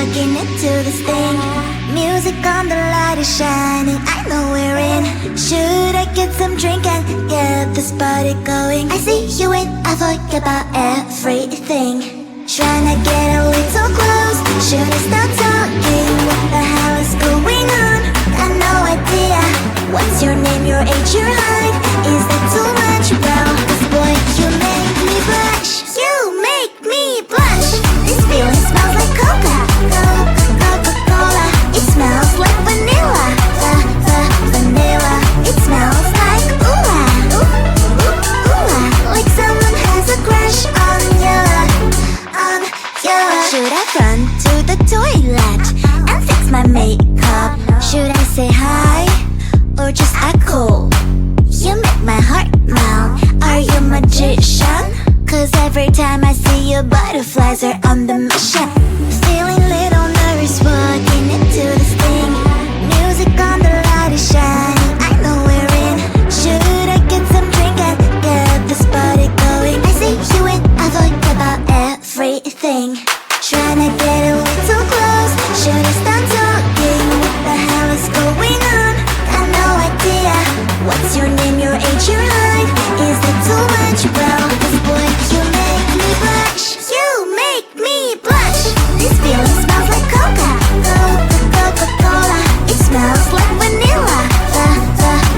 walking into this thing. Music on, the light is shining, I know we're in. Should I get some drink and get this party going? I see you in, I forget about everything. Tryna get a little close, should I start talking? What the hell is going on? Got no idea. What's your name, your age, your height? Is that too much? Well, 'cause boy, you make me blush. You make me blush. This feeling smells like Coca-Cola. It smells like vanilla. Vanilla. It smells like like someone has a crush on you. Should I run to the toilet and fix my makeup? Should I say hi or just act cool? You make my heart melt. Are you a magician? 'Cause every time I see you, butterflies are on the mission. Feeling little nervous walking into this thing. Music on, the light is shining, I know we're in. Should I get some drink and get this party going? I see you in, I forget about everything. Tryna get a little close, should I start talking? What the hell is going on? Got no idea. What's your name, your age, your height? Is that too much? Well, 'cause boy, you make me blush. You make me blush. This feeling smells like Coca-Cola. It smells like vanilla.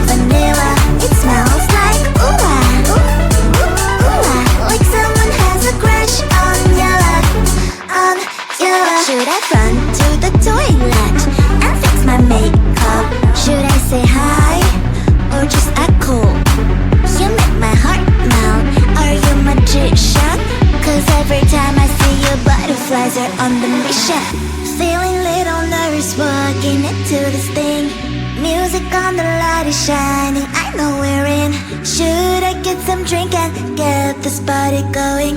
Vanilla. It smells like like someone has a crush on you. Should I run to the toilet and fix my makeup? Should I say hi or just act cool? You make my heart melt. Are you a magician? 'Cause every time I see you, butterflies are on the mission. Feeling little nervous walking into this thing. Music on, the light is shining, I know we're in. Should I get some drink and get this party going?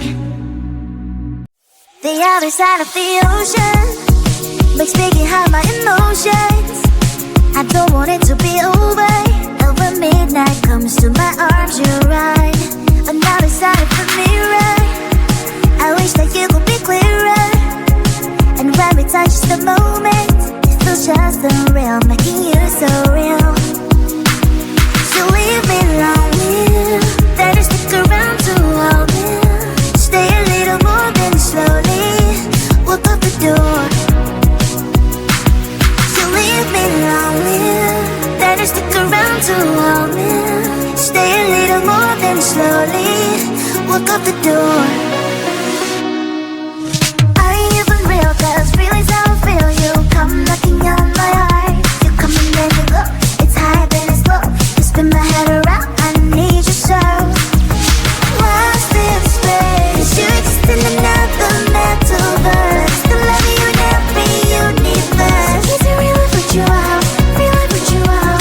The other side of the ocean makes me get high my emotions. I don't want it to be over. Over midnight comes to my arms, you're right. Another side of the mirror, I wish that you could be clearer. And when we touch the moment, it feels just unreal, making you so real. So leave me lonely, then you stick around to hold me. Stay a little more, then slowly walk out the door. You leave me lonely, then you stick around to hold me. Stay a little more, then slowly walk out the door. Are you even real? 'Cause feelings how I feel. You come knocking on my heart. You come and then you go. It's high, then it's low. You spin my head around, I need you so. Lost in space, you exist in another metaverse. The love you in every universe. So is it real if you are? Real if you are?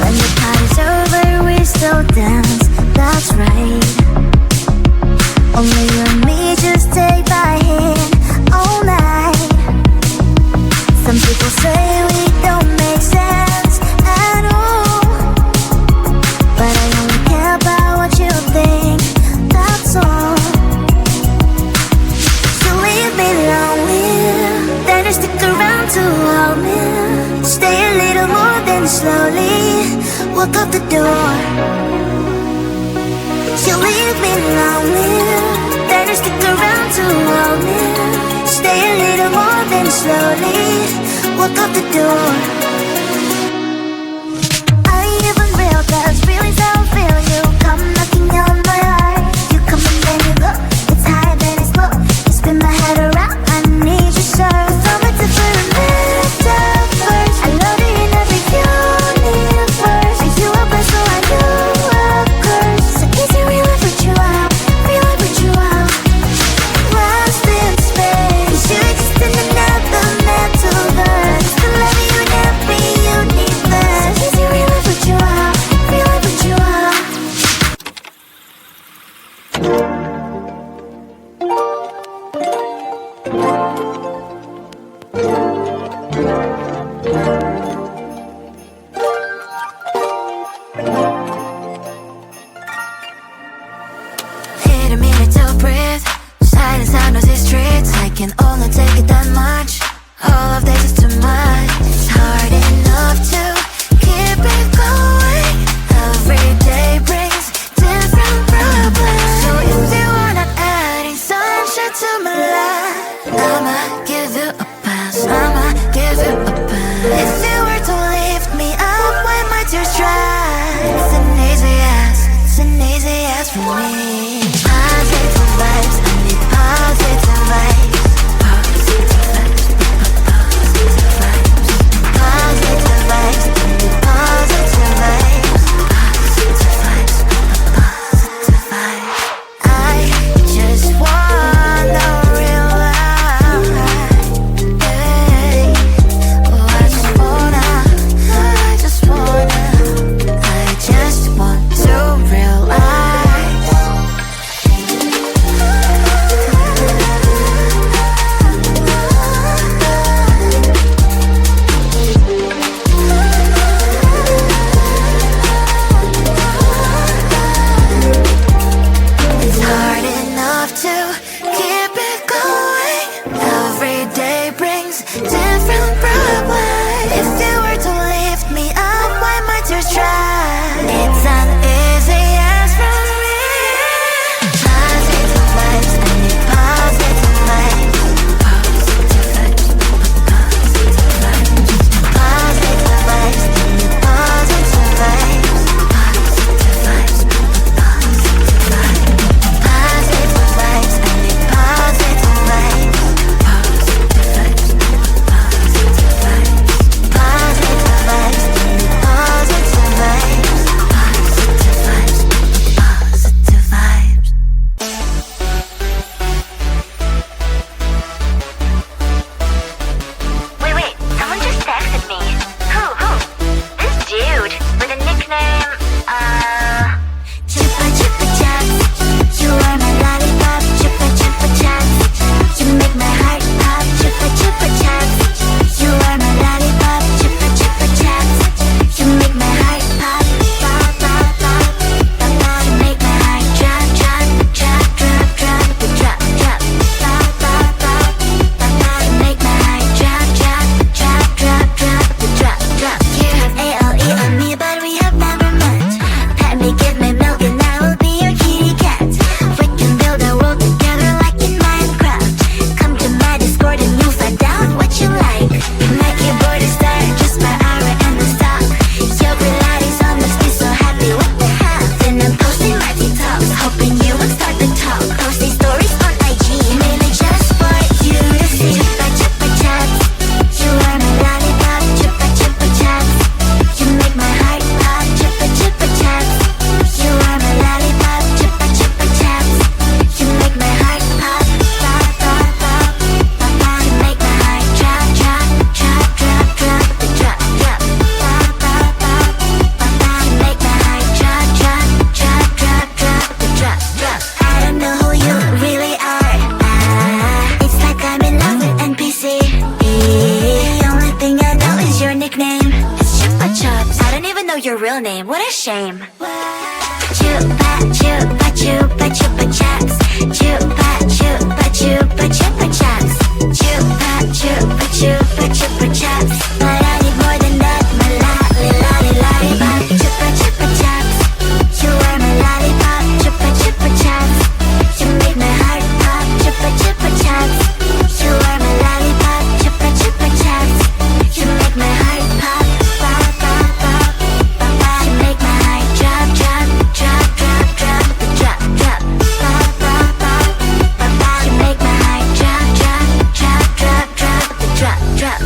When the party's over, we still dance, that's right. Only you and me, just take my hand all night. Some people say we don't make sense at all, but I only care about what you think, that's all. So leave me lonely, then you stick around to hold me. Stay a little more, then slowly walk out the door. You leave me lonely, then you stick around to hold me. Stay a little more, then slowly walk out the door. Are you even real? 'Cause feelings how I feel. You come knocking on my heart. You come and then you go. It's high, then it's low. You spin my head around, I need you so. From a different metaverse, I love you in every universe. Are you a blessing? So I know a curse. So is it real if you are? Real if you are? Lost in space, you exist in another metaverse. The love you in every universe. So is it real if you are? Real if you are? your real name, what a shame. Chupa chupa chupa chupa chaps. Chupa chupa chupa chupa chaps. Chupa chupa chupa chupa chaps. But I need more than that, my lollipop. Chupa chupa chaps. You are my lollipop. Chupa chupa chaps. You make my heart pop. Chupa chupa chaps. You are my lollipop. Chupa chupa chaps. You make my heart pop. Pop pop pop pop pop. You make my heart drop drop drop drop drop drop drop. Pop pop pop pop pop. You make my heart drop drop drop drop drop drop drop.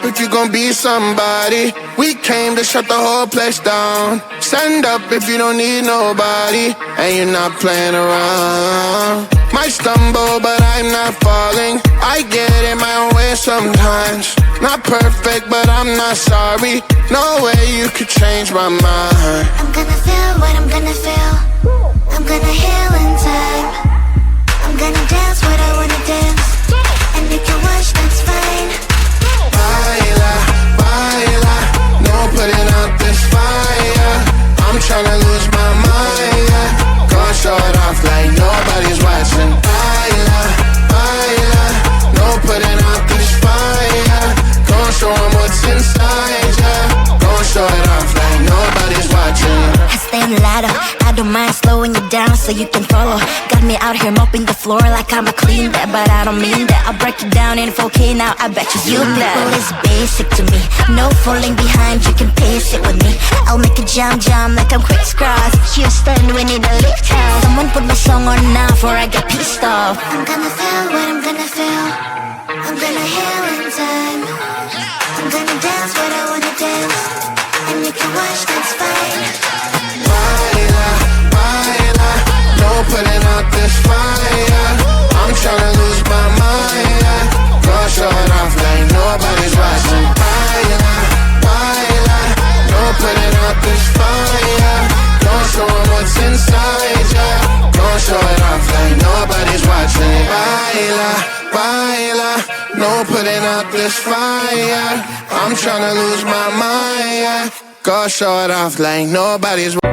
If you gon' be somebody, we came to shut the whole place down. Stand up if you don't need nobody, and you're not playing around. Might stumble, but I'm not falling. I get in my own way sometimes. Not perfect, but I'm not sorry. No way you could change my mind. I'm gonna feel what I'm gonna feel. I'm gonna heal in time. I'm gonna dance what I wanna dance. And if you wish, that's fine. Baila, baila, no putting out this fire. I'm tryna lose my mind, yeah. Gonna show it off like nobody's watching. Baila, baila, no putting out this fire. Gonna show 'em what's inside, yeah. Gonna show it off like nobody's watching. I stay on the ladder, I don't mind slowing you down so you can follow. Got me out here mopping the floor like I'm a clean that, but I don't mean that. I'll break you down in 4K now, I bet you that. People is basic to me, no falling behind, you can pace it with me. I'll make a jump like I'm crisscross. Houston, we need a lift house. Someone put my song on now before I get pissed off. I'm gonna feel what I'm gonna feel. I'm gonna heal in time. I'm gonna dance what I wanna dance, and you can watch, that's fine. Baila, baila, no putting out this fire. I'm tryna lose my mind, yeah. Go show it off like nobody's watching. Baila, baila, no putting out this fire. Don't show 'em what's inside, yeah. Don't show it off like nobody's watching. Baila, baila, no putting out this fire. I'm tryna lose my mind, yeah. Go show it off like nobody's watching.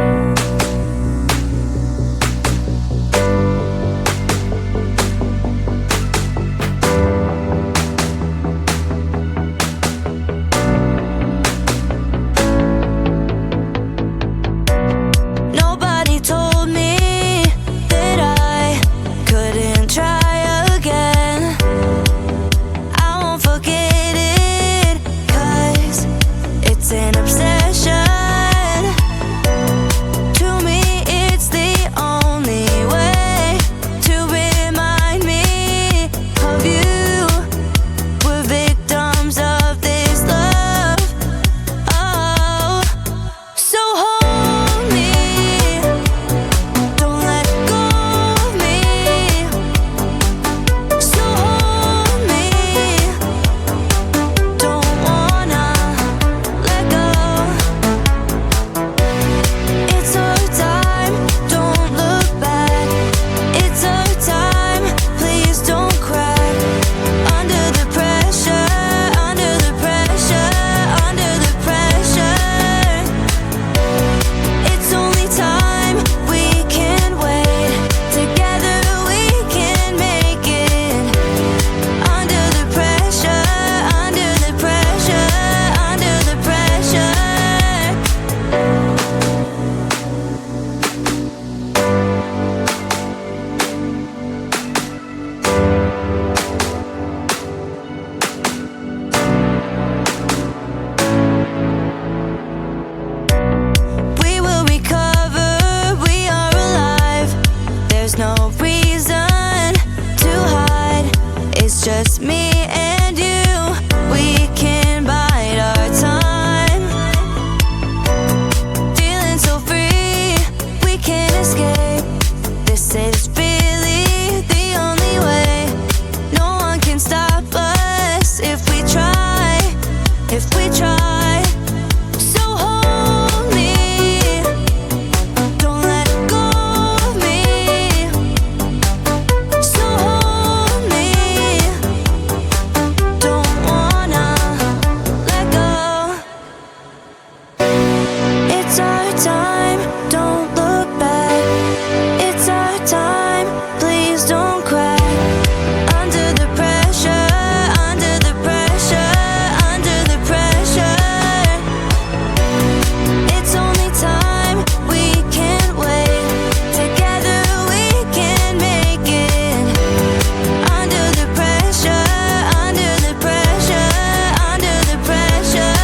just me and you. We can bide our time, feeling so free. We can't escape. This is really the only way. No one can stop us if we try. If we try. So hold me, don't let go of me. So hold me, don't wanna let go. It's our time, don't look back. It's our time, please don't cry. Under the pressure, under the pressure, under the pressure. It's only time, we can't wait. Together we can make it. Under the pressure, under the pressure, under the pressure.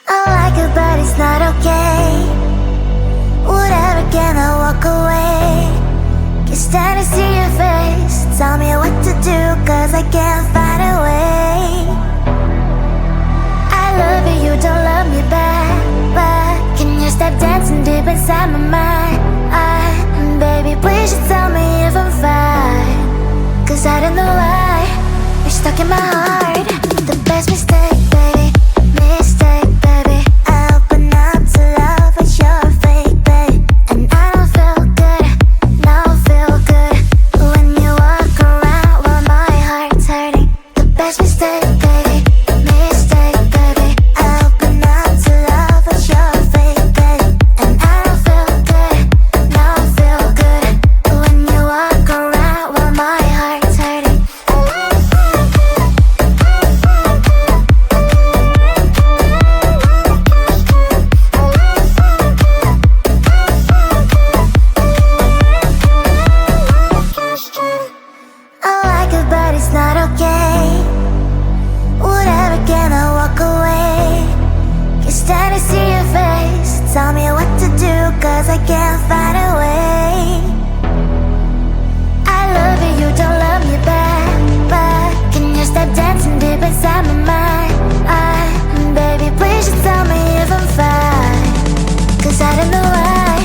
I like it, but it's not okay. Whatever, can I walk away? Can't stand to see your face. Tell me what to do, cause I can't find a way. I love you, you don't love me back. But can you stop dancing deep inside my mind? Baby, please just tell me if I'm fine. Cause I don't know why you're stuck in my heart. The best mistake, baby. Mistake, baby. I open up to love, but you're fake, babe. And I don't feel find a way. I love you, you don't love me back, but can you stop dancing deep inside my mind? Baby, please just tell me if I'm fine, 'cause I don't know why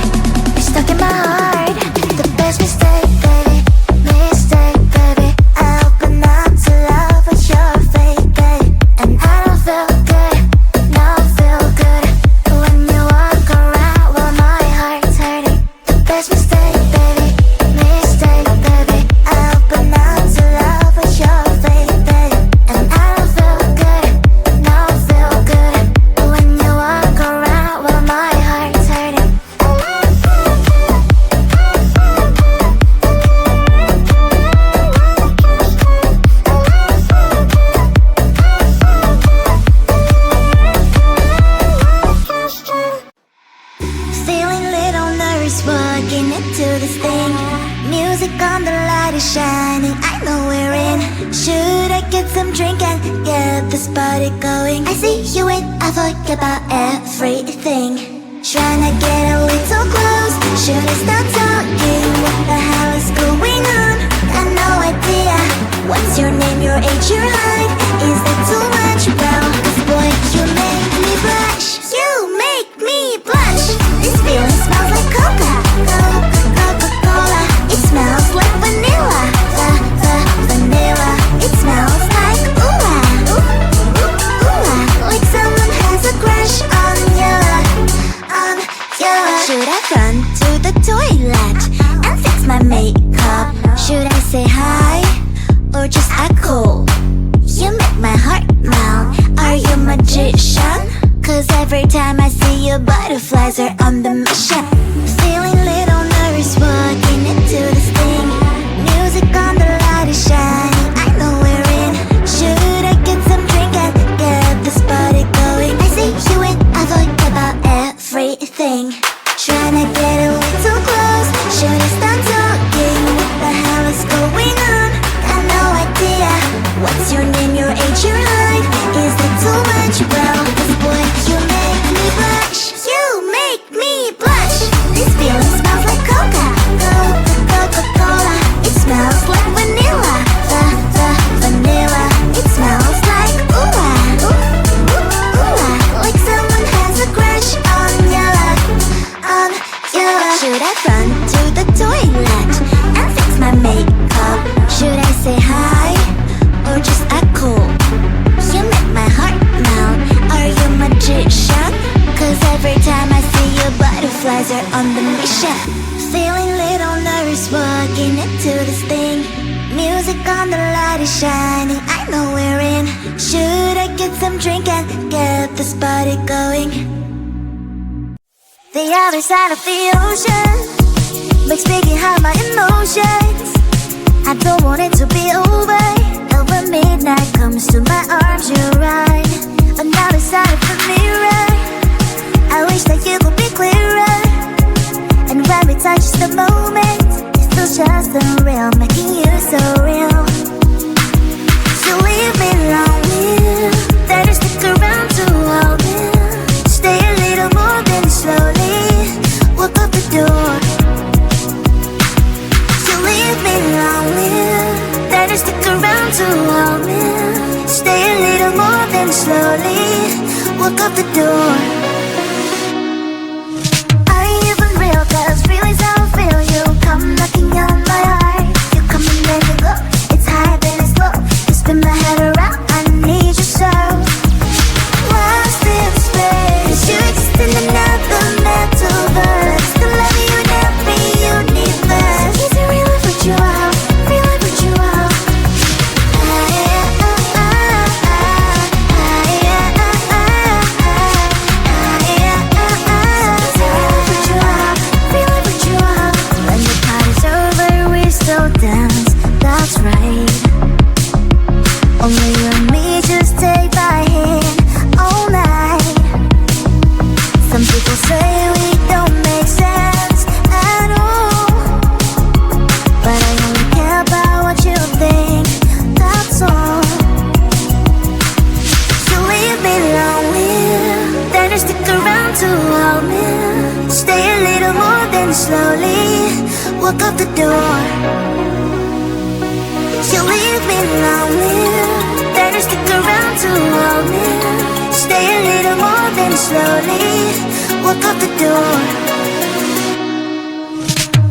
you're stuck in my heart. The best mistake, baby, mistake, baby. I open up to love, but you're fake, baby. And I don't feel good, no, feel good when you walk around while my heart's hurting. The best mistake, baby, mistake, baby. I open up to love, but you're fake, baby. And I don't feel good, no, feel good when you walk around while my heart's hurting. Feeling little nervous walking into this thing. Music on, the light is shining, I know we're in. Should I get some drink and get this party going? I see you and I forget about everything. Trying to get a little close. Should I start talking? What the hell is going on? Got no idea. What's your name, your age, your height? Is that too much? Well, 'cause boy, you make me blush. You make me blush. This feeling smells like Coca-Cola. It smells like vanilla. Vanilla. It smells like like someone has a crush on you. Should I run to the toilet and fix my makeup? Should I say hi or just act cool? You make my heart melt. Are you a magician? 'Cause every time I see you, butterflies are on the mission. Feeling little nervous walking into this thing. Music on, the light is shining, I know we're in. Should I get some drink and get this party going? I see you and I forget about everything. Trying to get a little close. Should I start talking? What the hell is going on? Got no idea. What's your name, your age, your height? Is that too much? Well, 'cause boy, you make me blush. You make me blush. This feeling smells like Coca-Cola. It smells like vanilla. Vanilla. It smells like like someone has a crush on you. Should I run to the toilet and fix my makeup? Should I say hi or just act cool? You make my heart melt. Are you a magician? 'Cause every time I see you, butterflies are on the mission. Feeling little nervous walking into this thing. Music on, the light is shining, I know we're in. Should I get some drink and get this party going? The other side of the ocean makes me get high my emotions. I don't want it to be over. Over midnight comes to my arms, you're right. Another side of the mirror. I wish that you could be clearer. And when we touch the moment, it feels just unreal, making you so real. So leave me lonely, then you stick around to hold me. Stay a little more than slowly walk up the door. So leave me lonely, then you stick around to hold me. Stay a little more than slowly walk up the door. Are you even real? 'Cause feelings how I feel. You come knocking on my heart. You come and then you go. It's high then it's low. You spin my head around. I need you so. Lost in space. You exist in another metaverse. The love you in every universe. So is it real if you are? Real if you are? then slowly walk out the door. You leave me lonely, better stick around to hold me. Stay a little more, then slowly walk out the door.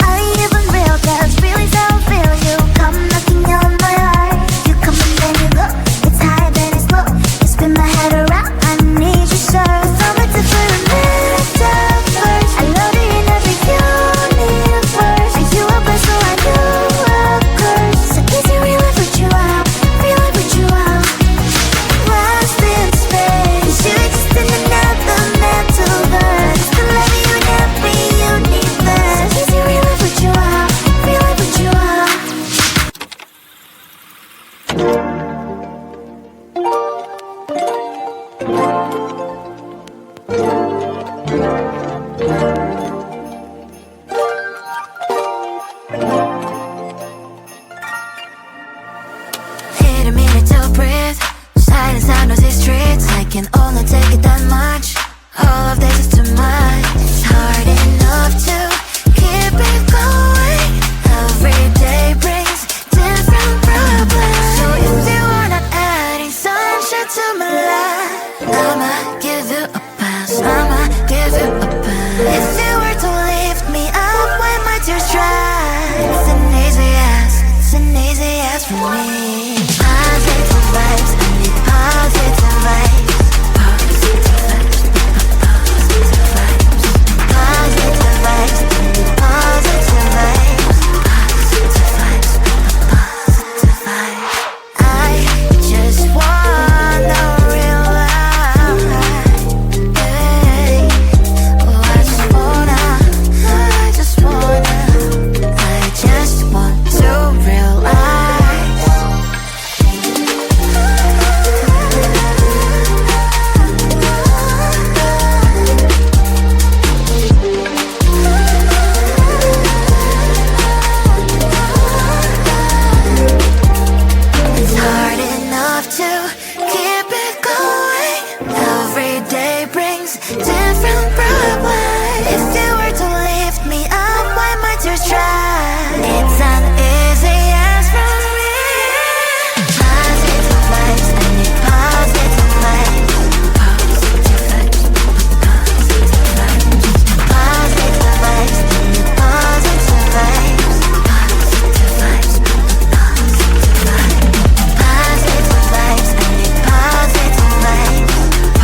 I even real, cause feelings don't feel. You come knocking on my heart. You come and then you go. It's high, then it's low. You spin my head around, I need you so. So much different metaphors. I love you in every universe. Are you a blessing so I do a curse? So easy, real life with you out, real life with you out. Lost in space, you exist in another metaverse. To love you in every universe. So easy, real life with you out, real life with you out. Need a minute to breathe. Silence out noisy streets. I can only take it that much. All of this is too much. It's hard enough to keep it going. Every day brings different problems. So if you wanna adding sunshine to my life, I'ma give you a pass. I'ma give you a pass. If you were to lift me up when my tears dry, it's an easy ass. It's an easy ass for me. Positive vibes, I need positive vibes. Positive vibes, positive vibes. Positive vibes, I need positive vibes. Positive vibes, positive vibes. I just wanna realize, hey, oh, I just wanna to realize. It's hard enough to keep it going. Every day brings different problems. If you were to lift me up when my tears dry, it's an easy yes from me. Positive vibes, I need positive vibes. Positive vibes, positive vibes. Positive vibes, I need positive vibes. Positive vibes, positive vibes. Positive vibes, I need positive vibes.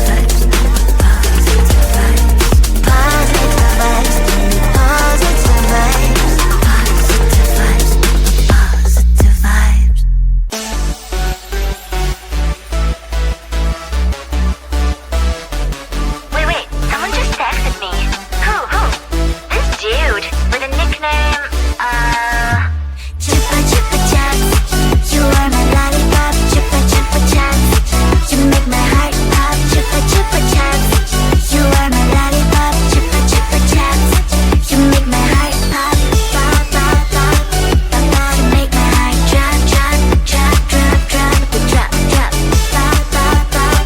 Positive vibes, positive vibes. Positive vibes, I need positive vibes. Positive vibes, positive vibes. Wait, someone just texted me. Who? This dude with a nickname, Chupa chupa chups, you are my lollipop. Chupa chupa chups, you make my heart pop. Chupa chupa chups, you are my lollipop. Chupa chupa chups, you make my heart pop. Pop pop pop, pop pop. You make my heart drop drop drop drop drop drop drop. Pop pop pop,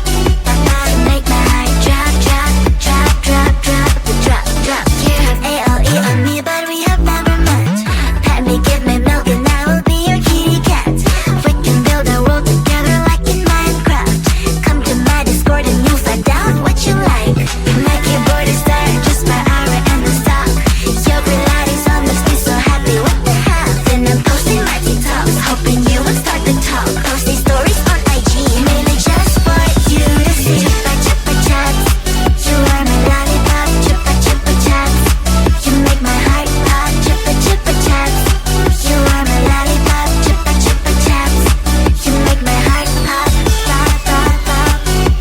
pop pop. You make my heart drop drop drop drop drop drop drop. You have ALE on me, but we have never met. Pet me, give me milk, and I will be your kitty cat. We can build a world together like in Minecraft. Come to my Discord and you'll find out what you like. My keyboard is there just by hour and the stock. Your Pilates on makes me so happy. What the hell? Then I'm posting my TikToks, hoping you will start the talk. Posting stories on IG, mainly just for you to see. Chupa chupa chups, you are my lollipop. Chupa chupa chups, you make my heart pop. Chupa chupa chups, you are my lollipop. Chupa chupa chups, you make my heart pop. Pop pop pop,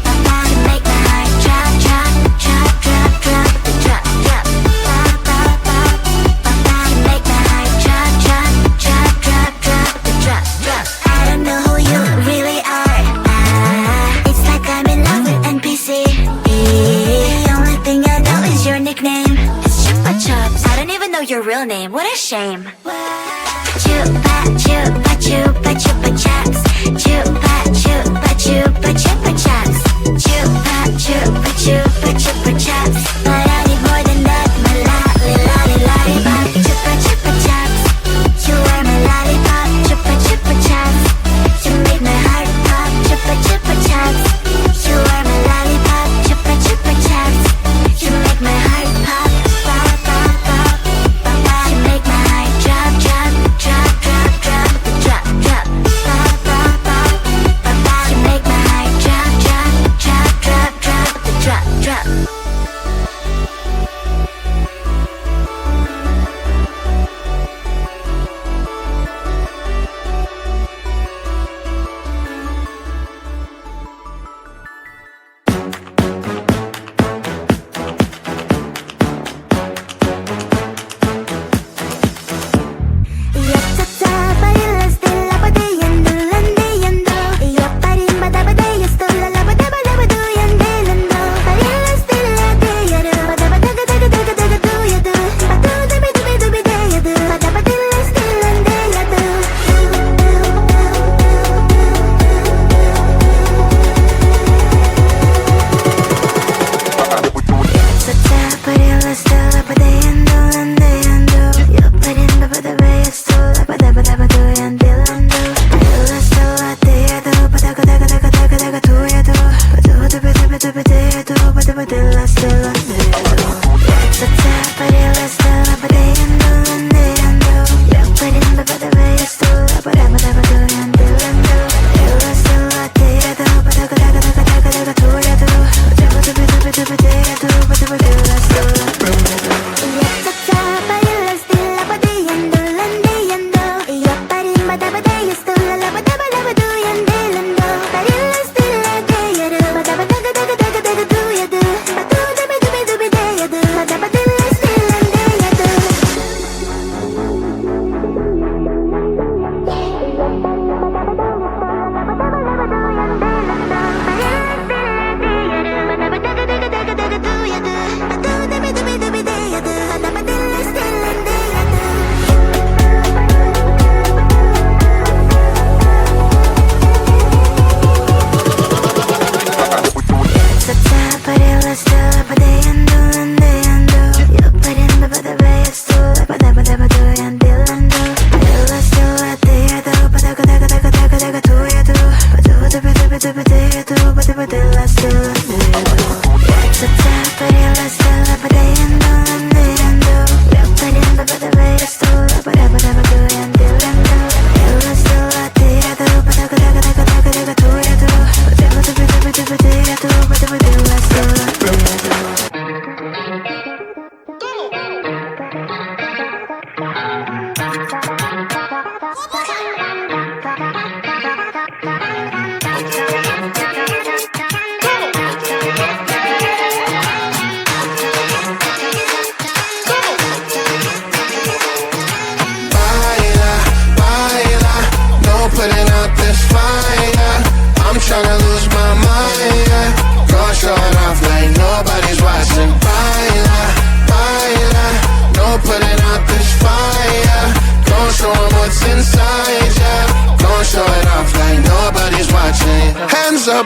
pop pop. You make my heart drop drop drop drop drop drop drop. Pop pop pop, pop pop. You make my heart drop drop drop drop drop drop drop. I don't know who you really are. It's like I'm in love with NPC. The only thing I know is your nickname. It's Chupa Chups. I don't even know your real name. What a shame. Chupa chupa chupa chupa chups. Chupa chupa chupa chupa chups. Chupa chupa chupa chupa chups. But I need more than that, my lollipop.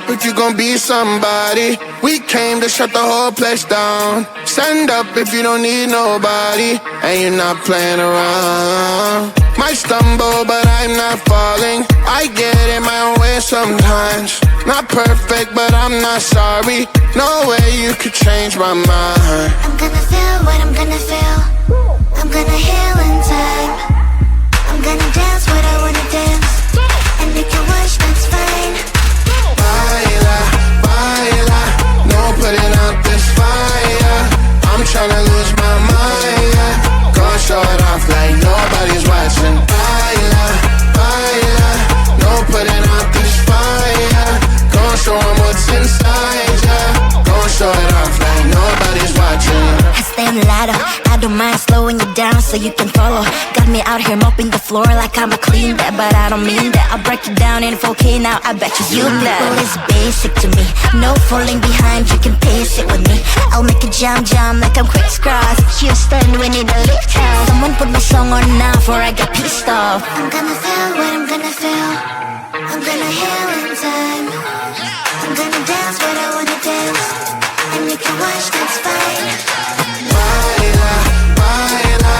If you gon' be somebody, we came to shut the whole place down. Stand up if you don't need nobody, and you're not playing around. Might stumble, but I'm not falling. I get in my own way sometimes. Not perfect, but I'm not sorry. No way you could change my mind. I'm gonna feel what I'm gonna feel. I'm gonna heal in time. I'm gonna dance what I wanna dance. And if you wish, that's fine. Baila, baila, no putting out this fire. I'm tryna lose my mind, yeah. Gonna show it off like nobody's watching. Baila, baila, no putting out this fire. Gonna show 'em what's inside, yeah. Gonna show it off like nobody's watching. I stay on the ladder, I don't mind slowing you down so you can follow. Got me out here mopping the floor like I'm a clean that, but I don't mean that. I'll break it down in 4K now, I bet you that. Well, it's basic to me, no falling behind, you can pace it with me. I'll make it jump like I'm crisscross. Houston, we need a lift house. Someone put my song on now before I get pissed off. I'm gonna feel what I'm gonna feel. I'm gonna heal in time. I'm gonna dance what I wanna dance. And if you watch, that's fine. Baila, baila,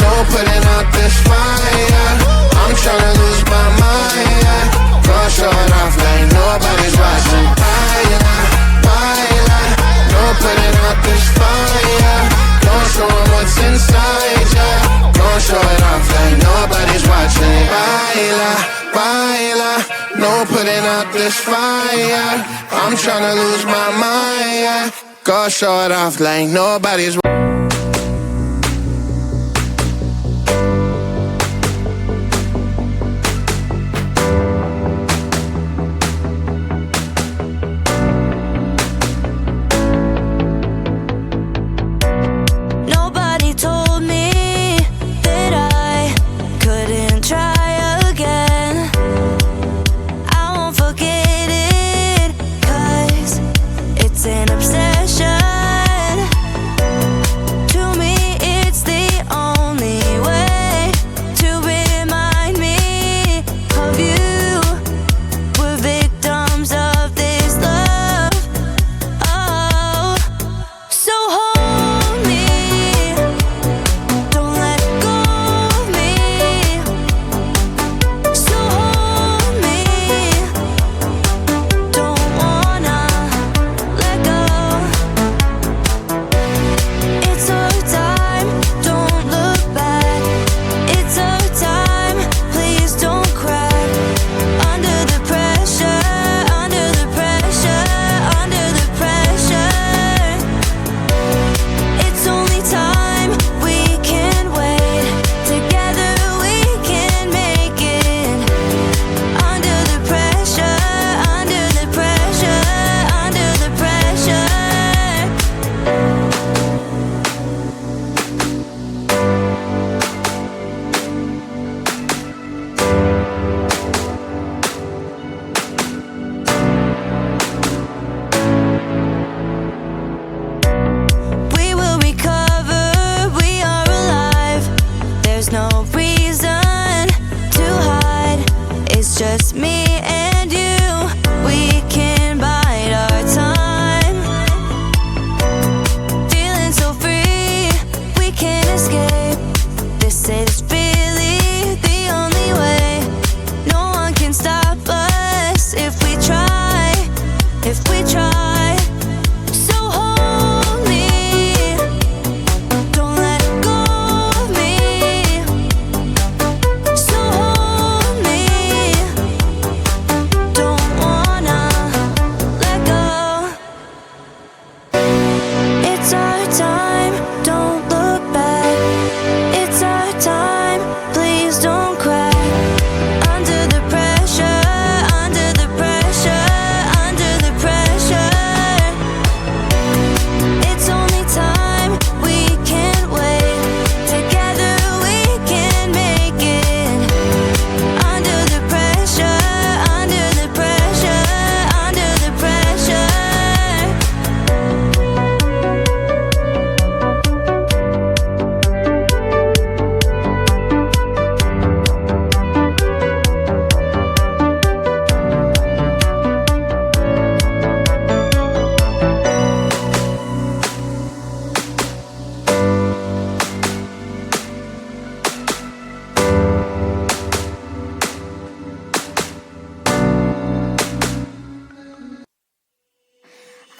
no putting out this fire. I'm tryna lose my mind, yeah. Gonna show it off like nobody's watching. Baila, baila, no putting out this fire. Gonna show 'em what's inside, yeah. Gonna show it off like nobody's watching. Baila, baila, no putting out this fire. I'm tryna lose my mind, yeah. Gonna show it off like nobody's watching. It's an obsession to There's no reason to hide. It's just me and you. We can bide our time. Feeling so free, we can't escape. This is really the only way. No one can stop us if we try. If we try. So hold me, don't let go of me. So hold me, don't wanna let go. It's our time, don't look back. It's our time, please don't crack. Under the pressure, under the pressure, under the pressure. It's only time, we can't wait. Together we can make it. Under the pressure, under the pressure, under the pressure.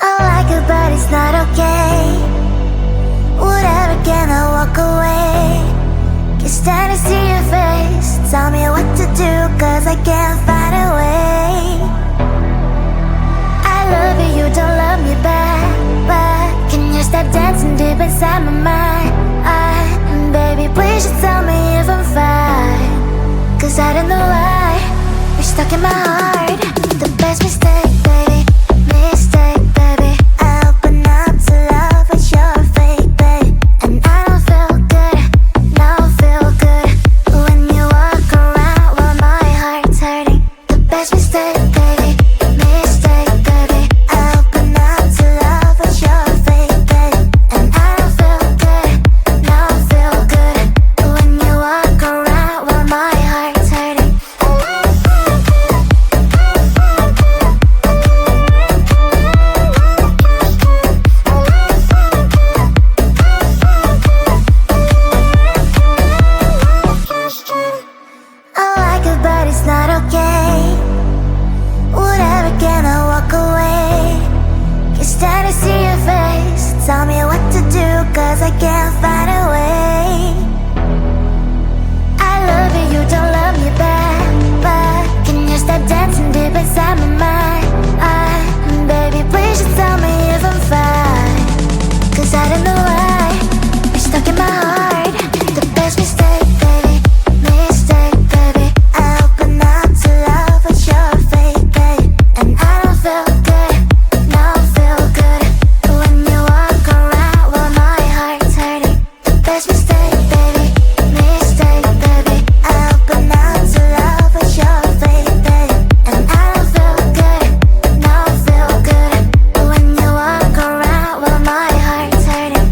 I like it, but it's not okay. Whatever, can I walk away? Can't stand to see your face. Tell me what to do, cause I can't find a way. I love you, you don't love me back. But can you stop dancing deep inside my mind? Baby, please just tell me if I'm fine. Cause I don't know why you're stuck in my heart. The best mistake, baby. Mistake, baby. I open up to love, but you're fake, babe. And I don't feel good, don't feel good when you walk around while my heart's hurting. The best mistake, baby. Mistake, baby. I open up to love, but you're fake, babe. And I don't feel good, don't feel good when you walk around while my heart's hurting. I like it, but it's not okay. Whatever, can I walk away? Can't stand to see your face. Tell me what to do, cause I can't find a way. I love you, you don't love me back. But can you stop dancing deep inside my mind? Baby, please just tell me if I'm fine. Cause I don't know why you're stuck in my heart. The best mistake, baby. Mistake, baby. I open up to love, but you're fake, babe. And I don't feel good, don't feel good when you walk around while my heart's hurting. The best mistake, baby. Mistake, baby. I open up to love, but you're fake, babe. And I don't feel good, don't feel good when you walk around while my heart's hurting.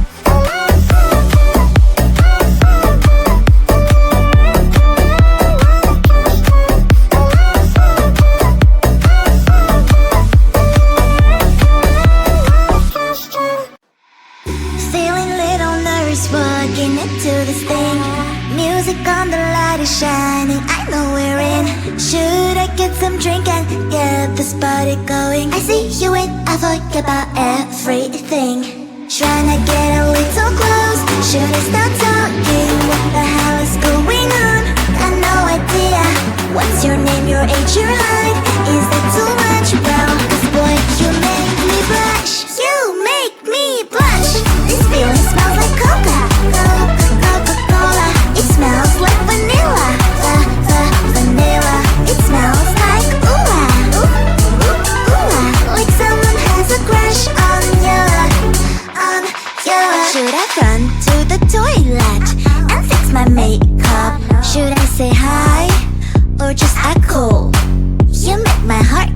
Feeling little nervous walking into this thing. Music on, the light is shining, I know we're in. Should I get some drink and get this party going? I see you and I forget about everything. Trying to get a little close. Should I start talking? What the hell is going on? Got no idea. What's your name, your age, your height? Is that too much, bro? 'Cause boy, you make me blush. You make me blush. This feeling smells like Coca-Cola. It smells like vanilla. Vanilla. It smells like like someone has a crush on you. Should I run to the toilet and fix my makeup? Should I say hi or just act cool? You make my heart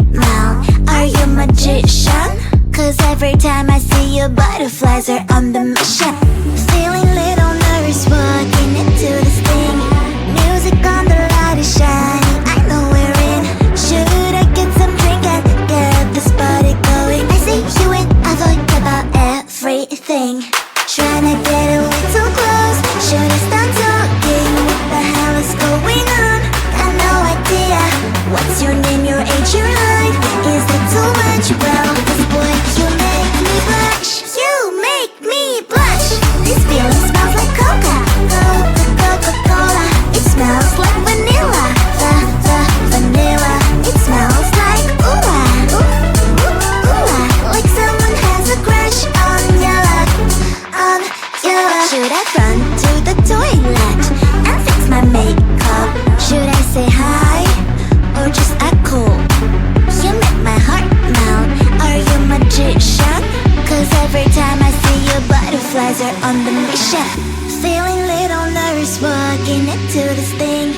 I run to the toilet and fix my makeup? Should I say hi or just echo? You make my heart melt. Are you a magician? Cause every time I see you, butterflies are on the mission. Feeling little nervous walking into this thing.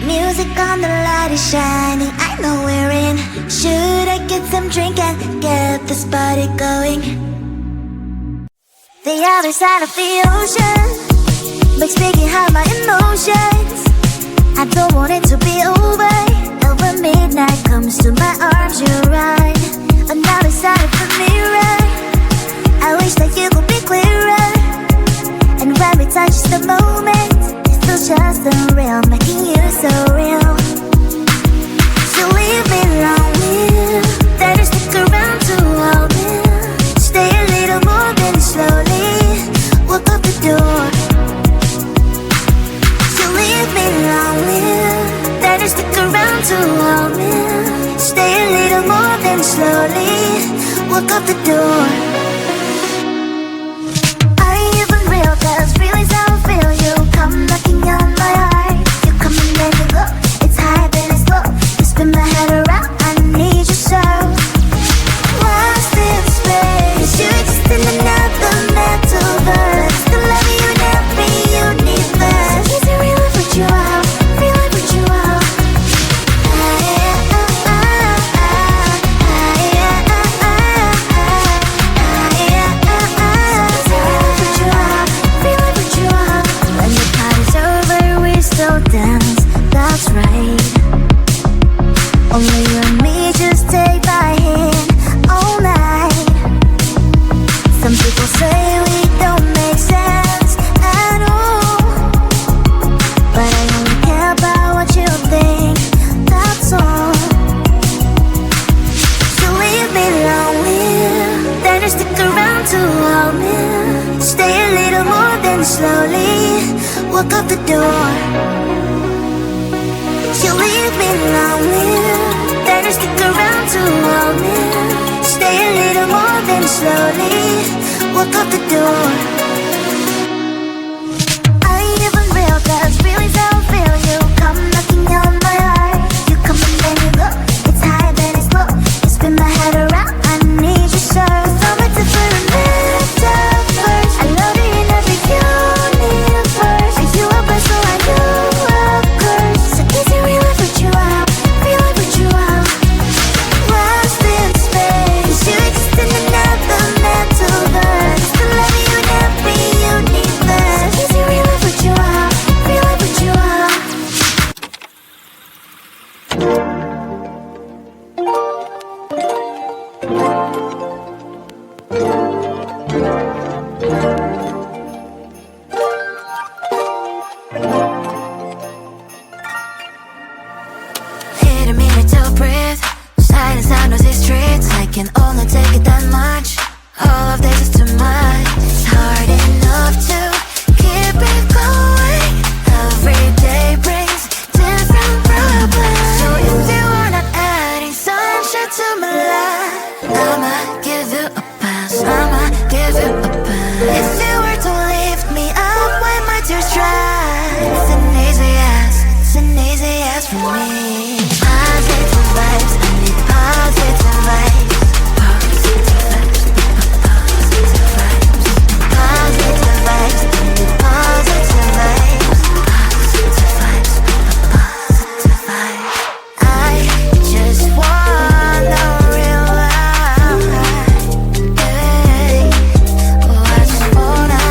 Music on the light is shining, I know we're in. Should I get some drink and get this party going? The other side of the ocean makes me hide my emotions. I don't want it to be over. When midnight comes to my arms, you're right. Another side of the mirror, I wish that you could be clearer. And when we touch the moment, it feels just unreal, making you so real. So leave me lonely, then you stick around to hold me. Stay a little more than slowly walk up the door. So leave me lonely, then you stick around to hold me. Stay a little more than slowly walk up the door. Are you even real? Cause feelings I don't feel you come knocking on my heart. You come and then you go, it's high then it's low. You spin my head around, I need you so. Lost in space, you exist in another metaverse. The love you never universe. Is it real if you are? Real if you are? When the party's over, we still dance, that's right. Only you and me, just take my hand all night. Some people say we don't make sense at all, but I only care about what you think, that's all. So leave me lonely, then you stick around to hold me. Stay a little more than slowly walk up the door. You leave me lonely, then you stick around to hold me. Stay a little more than slowly walk up the door. Are you even real? Cause feelings I don't feel you come knocking on my heart. You come and then you go, it's high then it's low. You spin my head around, I need you so. So much different metaphors. I love you in every universe. Are you a blessing or are you a curse? So is it real if you are? Real if you are? Lost in space, you exist in another metaverse. The love you never universe. So is it real if you are? Real if you are? Hitting me with your breath. Silence, I know these streets. I can only take it that much. All of this is too much. It's hard enough to keep it going. Every day brings different problems. So if you are not adding sunshine to my life, I'ma give you a pass. I'ma give you a pass. If you were to lift me up when my tears dry, it's an easy yes. It's an easy yes for me. Positive vibes, I need positive vibes. Positive vibes, positive vibes. Positive vibes, I need positive vibes. Positive vibes, positive vibes. I just wanna realize, hey, oh, I just wanna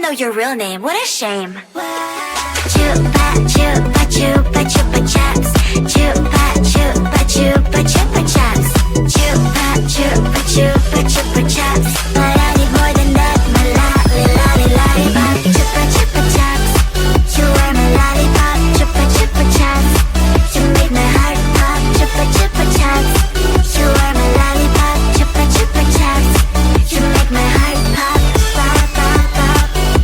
know your real name, what a shame. Chupa, chupa, chupa, chupa chaps. Chupa, chupa, chupa, chupa chaps. Chupa, chupa, chupa, chupa chaps. But I need more than that, my lollipop. Chupa, chupa chaps. You are my lollipop. Chupa, chupa chaps. You make my heart pop. Chupa, chupa chaps. You are my lollipop. Chupa, chupa chaps. You make my heart pop. Pop, pop, pop,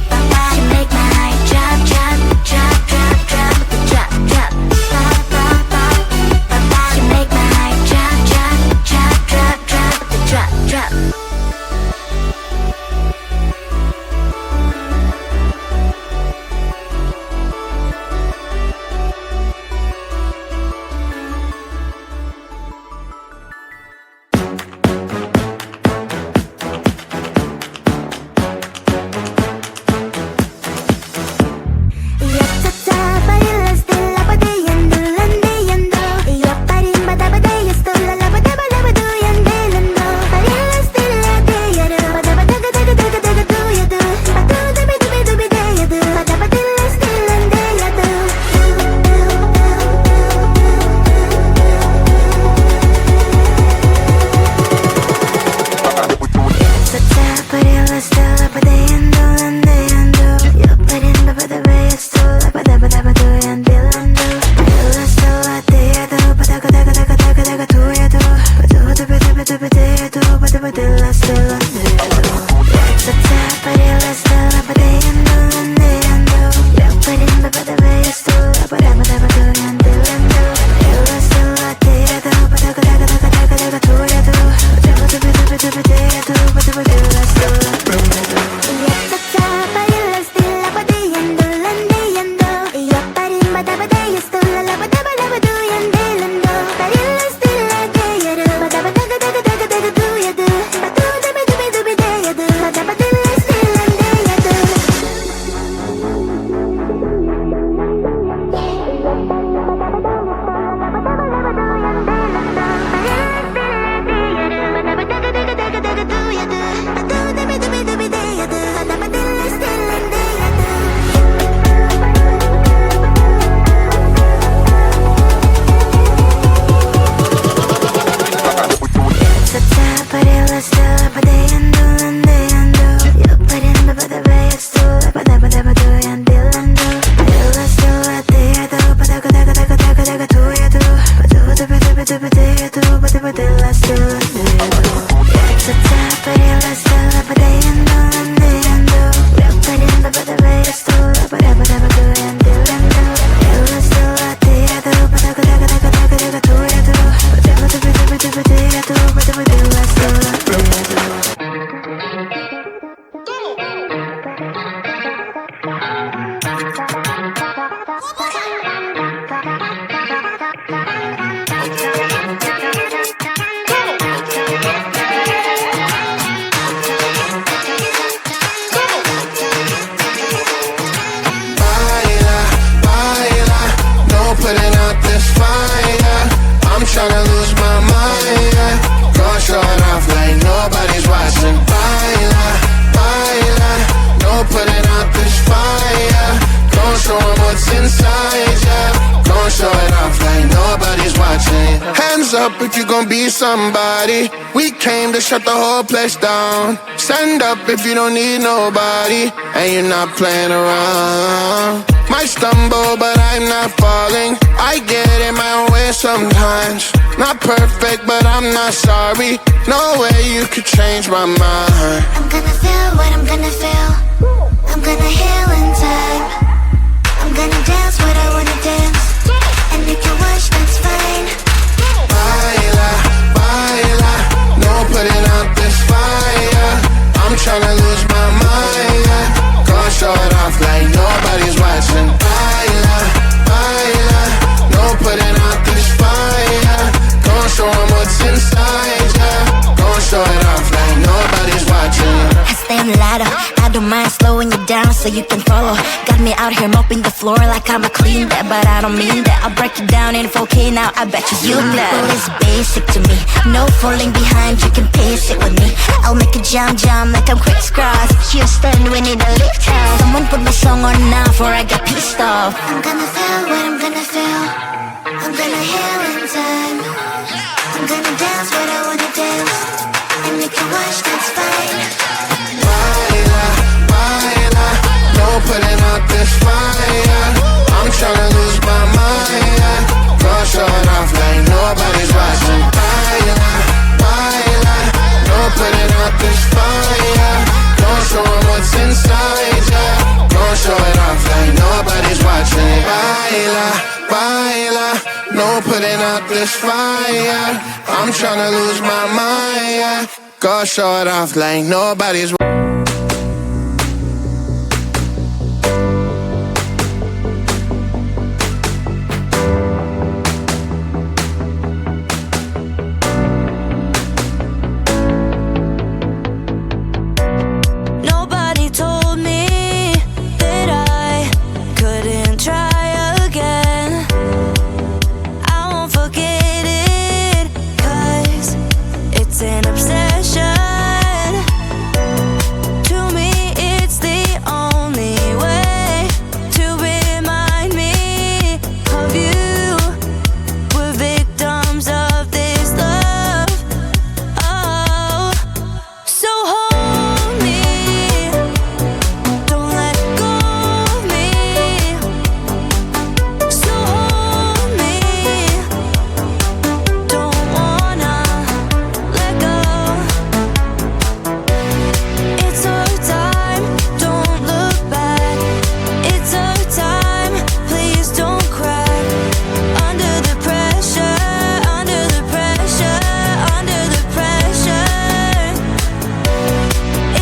pop, pop. You make my heart drop, drop, drop, drop, drop, drop, drop. Pop, pop, pop, pop, pop. You make my heart drop, drop, drop, drop, drop, drop, drop. If you gon' be somebody, we came to shut the whole place down. Stand up if you don't need nobody, and you're not playing around. Might stumble, but I'm not falling. I get in my way sometimes. Not perfect, but I'm not sorry. No way you could change my mind. I'm gonna feel what I'm gonna feel. I'm gonna heal in time. I'm gonna dance what I wanna dance. And if you wish, that's fine. Baila, baila, no putting out this fire. I'm tryna lose my mind, yeah. Gonna show it off like nobody's watching. Baila, baila, no putting out this fire. Gonna show 'em what's inside, yeah. Gonna show it off like nobody's watching. I stay on ladder, I don't mind slowing you down so you can follow. Got me out here mopping the floor like I'm a clean that, but I don't mean that. I'll break it down in 4K now, I bet you glad. Well, it's basic to me, no falling behind, you can pace it with me. I'll make a jump like I'm crisscross. Houston, we need a lift house. off. I'm gonna feel what I'm gonna feel. I'm gonna heal in time. I'm gonna dance what I wanna dance. And you can watch, that's fine. Baila, baila, no putting out this fire. I'm tryna lose my mind. Go show it off like nobody's watching. Baila, baila, no putting out this fire. Don't show 'em what's inside ya. Don't show it off like nobody's watching. Baila, baila, no putting out this fire. I'm tryna lose my mind. Go show it off like nobody's watching. Nobody told me that I couldn't try again. I won't forget it, 'cause it's an obsession. To me, it's the only way to remind me of you. We're victims of this love. Oh, so hold me. Don't let go of me. So hold me. Don't wanna let go. It's our time, don't look back. It's our time, please don't crack. Under the pressure, under the pressure, under the pressure.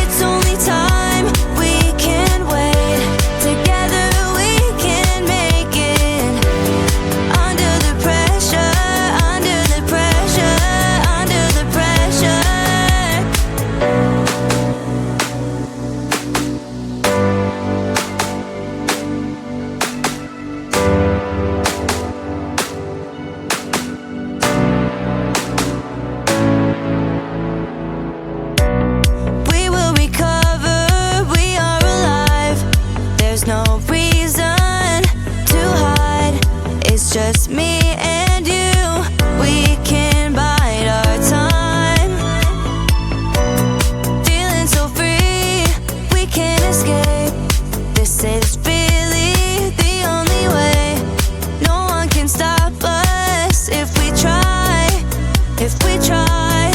It's only time, we can wait. Together we can make it. Under the pressure, under the pressure, under the pressure. We will recover, we are alive. There's no reason to hide. It's just me and you. We can bide our time. Feeling so free, we can escape. This is really the only way. No one can stop us if we try, if we try.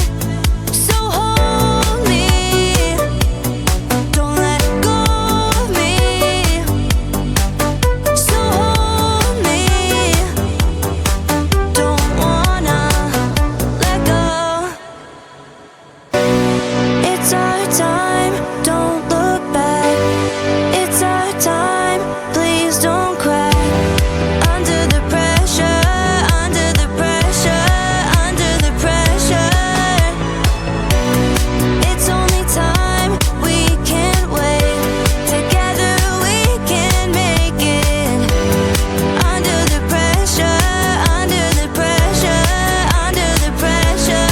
So hold me. Don't let go of me. So hold me. Don't wanna let go. It's our time, don't look back. It's our time, please don't crack. Under the pressure, under the pressure, under the pressure. It's only time, we can wait. Together we can make it. Under the pressure, under the pressure, under the pressure.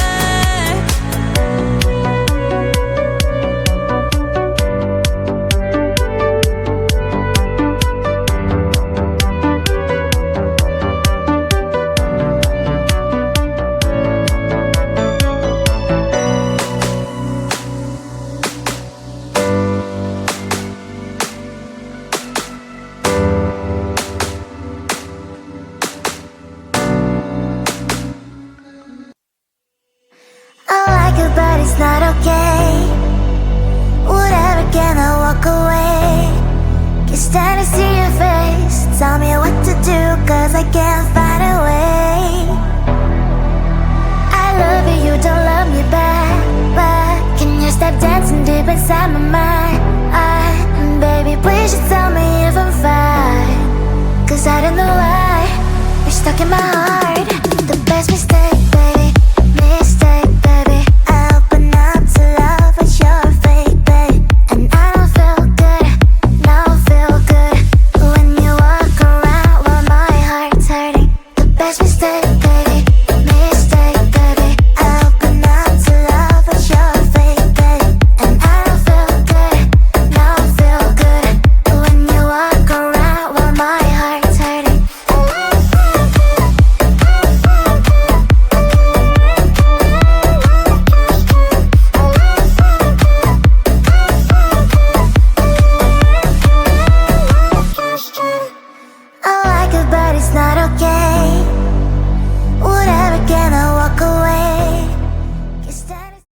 I like it, but it's not okay. Whatever, can I walk away? Can't stand to see your face. Tell me what to do, 'cause I can't find a way. I love you, you don't love me back. But can you stop dancing deep inside my mind? Baby, please just tell